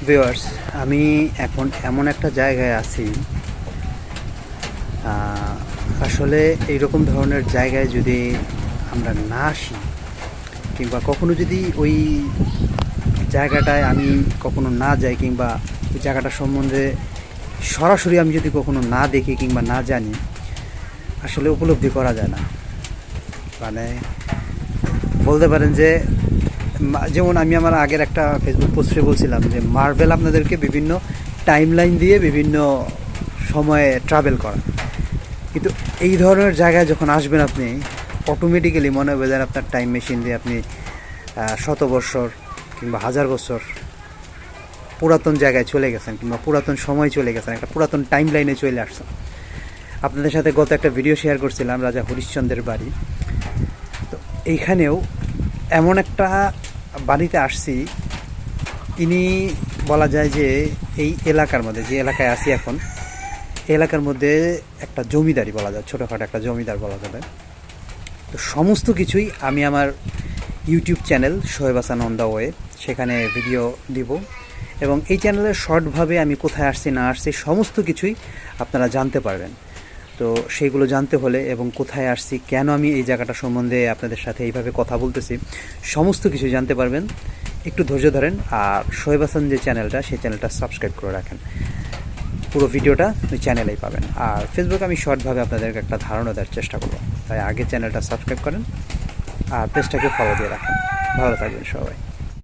Viewers, আমি এখন এমন একটা জায়গায় আছি, আসলে এইরকম ধরনের জায়গায় যদি আমরা না আসি কিংবা কখনো যদি ওই জায়গাটায় আমি কখনো না যাই কিংবা ওই জায়গাটা সম্বন্ধে সরাসরি আমি যদি কখনো না দেখি কিংবা না জানি, আসলে উপলব্ধি করা যায় না। মানে বলতে পারেন যে যেমন আমি আমার আগের একটা ফেসবুক পোস্টে বলছিলাম যে মার্ভেল আপনাদেরকে বিভিন্ন টাইমলাইন দিয়ে বিভিন্ন সময়ে ট্রাভেল করা, কিন্তু এই ধরনের জায়গায় যখন আসবেন আপনি অটোমেটিক্যালি মনে হবে যেন আপনার টাইম মেশিন দিয়ে আপনি শত বৎসর কিংবা হাজার বছর পুরাতন জায়গায় চলে গেছেন কিংবা পুরাতন সময় চলে গেছেন, একটা পুরাতন টাইম লাইনে চলে আসছেন। আপনাদের সাথে গত একটা ভিডিও শেয়ার করছিলাম রাজা হরিশ্চন্দ্রের বাড়ি। তো এইখানেও এমন একটা বাড়িতে আসছি, ইনি বলা যায় যে এই এলাকার মধ্যে যে এলাকায় আছি এখন, এলাকার মধ্যে একটা জমিদারি বলা যায়, ছোটোখাটো একটা জমিদার বলা যাবে। তো সমস্ত কিছুই আমি আমার YouTube channel Shoaib Hasan on the way, সেখানে ভিডিও দিব এবং এই চ্যানেলের শর্টভাবে আমি কোথায় আসছি না আসছি সমস্ত কিছুই আপনারা জানতে পারবেন। তো সেইগুলো জানতে হলে এবং কোথায় আসছি, কেন আমি এই জায়গাটা সম্বন্ধে আপনাদের সাথে এইভাবে কথা বলতেছি, সমস্ত কিছু জানতে পারবেন। একটু ধৈর্য ধরেন আর শোয়েব হাসান যে চ্যানেলটা, সেই চ্যানেলটা সাবস্ক্রাইব করে রাখেন। পুরো ভিডিওটা ওই চ্যানেলেই পাবেন। আর ফেসবুকে আমি শর্টভাবে আপনাদেরকে একটা ধারণা দেওয়ার চেষ্টা করব, তাই আগে চ্যানেলটা সাবস্ক্রাইব করেন আর পেজটাকে ফলো দিয়ে রাখেন। ভালো থাকবেন সবাই।